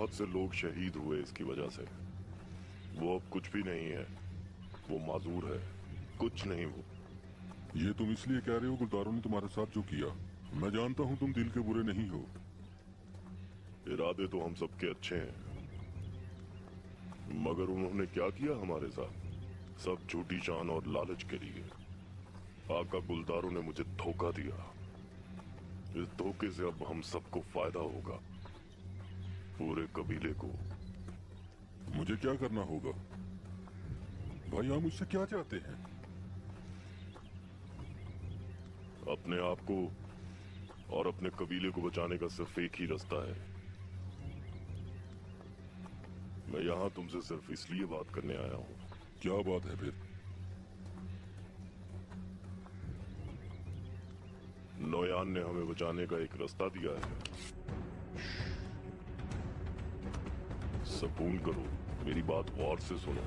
बहुत से लोग शहीद हुए इसकी वजह से। वो अब कुछ भी नहीं है, वो माजूर है, कुछ नहीं वो। ये तुम इसलिए कह रहे हो गुलदारों ने तुम्हारे साथ जो किया? मैं जानता हूँ तुम दिल के बुरे नहीं हो। इरादे तो हम सबके अच्छे हैं, मगर उन्होंने क्या किया हमारे साथ? सब झूठी शान और लालच के लिए। आका गुलदारों ने मुझे धोखा दिया। इस धोखे से अब हम सबको फायदा होगा, पूरे कबीले को। मुझे क्या करना होगा भाई? आप मुझसे क्या चाहते हैं? अपने आप को और अपने कबीले को बचाने का सिर्फ एक ही रास्ता है। मैं यहां तुमसे सिर्फ इसलिए बात करने आया हूं। क्या बात है फिर? नोयान ने हमें बचाने का एक रास्ता दिया है। सुकून करो, मेरी बात गौर से सुनो।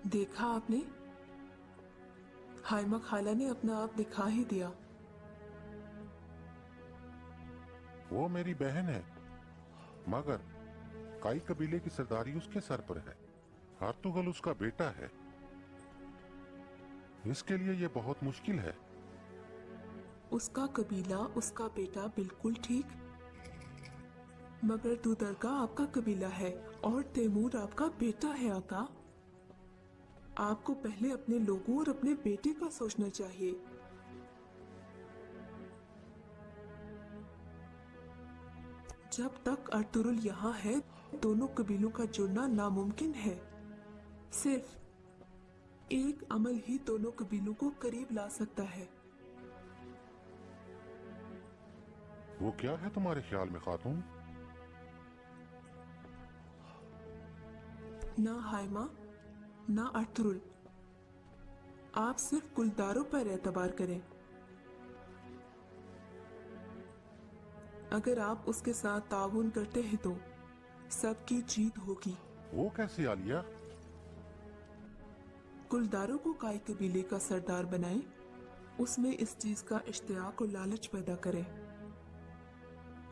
देखा आपने, हाइमा खाला ने अपना आप दिखा ही दिया। वो मेरी बहन है, मगर काई कबीले की सरदारी उसके सर पर है। अर्तुगल उसका बेटा है। इसके लिए ये बहुत मुश्किल है। उसका कबीला, उसका बेटा, बिल्कुल ठीक। मगर दूदरगा आपका कबीला है और तैमूर आपका बेटा है। आका, आपको पहले अपने लोगों और अपने बेटे का सोचना चाहिए। जब तक अर्तुगरुल यहाँ है, दोनों कबीलों का जुड़ना नामुमकिन है। सिर्फ एक अमल ही दोनों कबीलों को करीब ला सकता है। वो क्या है तुम्हारे ख्याल में खातून? ना हाइमा, ना अर्तुगरुल, आप सिर्फ गुलदारों पर एतबार करें। अगर आप उसके साथ ताउन करते हैं तो सबकी जीत होगी। वो कैसे आलिया? गुलदारों को काई कबीले का सरदार बनाएं, उसमें इस चीज का इश्तियाक और लालच पैदा करें।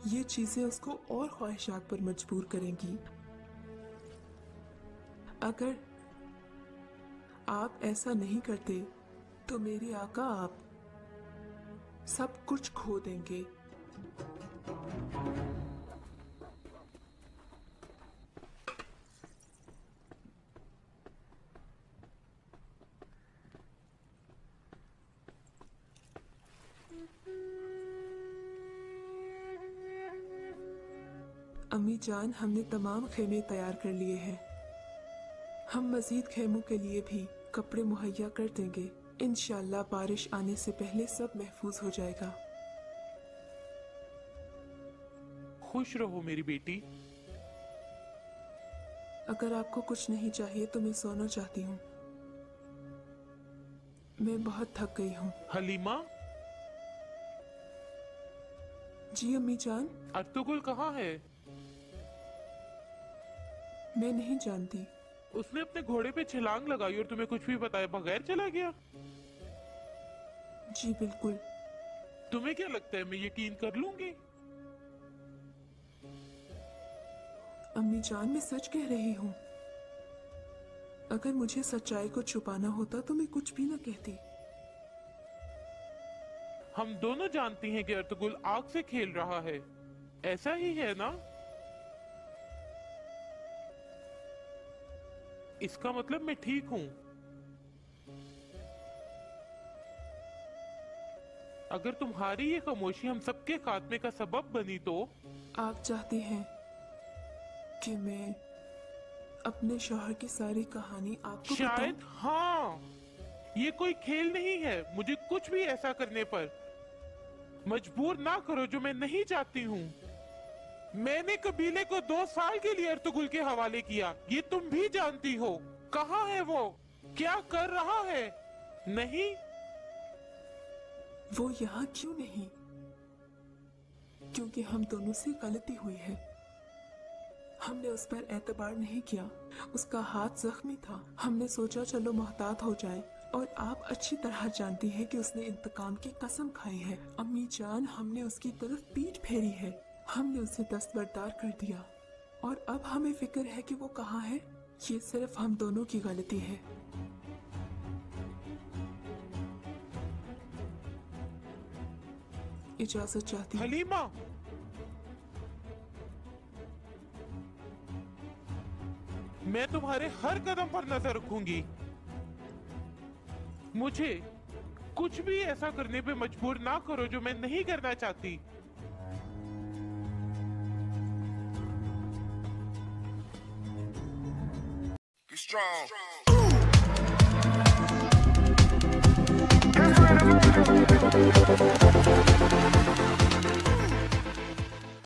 ये चीजें उसको और ख्वाहिशात पर मजबूर करेंगी। अगर आप ऐसा नहीं करते तो मेरे आका आप सब कुछ खो देंगे। अम्मी जान, हमने तमाम खेमे तैयार कर लिए हैं। हम मजीद खेमों के लिए भी कपड़े मुहैया कर देंगे। इंशाल्लाह बारिश आने से पहले सब महफूज हो जाएगा। खुश रहो मेरी बेटी। अगर आपको कुछ नहीं चाहिए तो मैं सोना चाहती हूँ। मैं बहुत थक गई हूँ। हलीमा, जी अम्मी जान। अर्तुगरुल कहाँ है? मैं नहीं जानती। उसने अपने घोड़े पे छलांग लगाई और तुम्हें कुछ भी बताए बगैर चला गया? जी बिल्कुल। तुम्हें क्या लगता है मैं यकीन कर लूंगी? अम्मी जान, मैं सच कह रही हूँ। अगर मुझे सच्चाई को छुपाना होता तो मैं कुछ भी न कहती। हम दोनों जानती हैं कि अर्तुगरुल आग से खेल रहा है, ऐसा ही है ना? इसका मतलब मैं ठीक हूं। अगर तुम्हारी ये खामोशी हम सबके खात्मे का सबब बनी तो? आप चाहती हैं कि मैं अपने शौहर की सारी कहानी आपको शायद बताऊं? हाँ। ये कोई खेल नहीं है। मुझे कुछ भी ऐसा करने पर मजबूर ना करो जो मैं नहीं चाहती हूँ। मैंने कबीले को 2 साल के लिए अर्तुगरुल के हवाले किया, ये तुम भी जानती हो। कहाँ है वो? क्या कर रहा है? नहीं, वो यहाँ क्यों नहीं? क्योंकि हम दोनों से गलती हुई है। हमने उस पर एतबार नहीं किया। उसका हाथ जख्मी था। हमने सोचा चलो मोहतात हो जाए, और आप अच्छी तरह जानती हैं कि उसने इंतकाम की कसम खाई है। अम्मी जान, हमने उसकी तरफ पीठ फेरी है, हमने उसे दस्तबरदार कर दिया और अब हमें फिक्र है कि वो कहाँ है। ये सिर्फ हम दोनों की गलती है। इजाजत चाहती हूँ। हलीमा, मैं तुम्हारे हर कदम पर नजर रखूंगी। मुझे कुछ भी ऐसा करने पे मजबूर ना करो जो मैं नहीं करना चाहती। Be strong.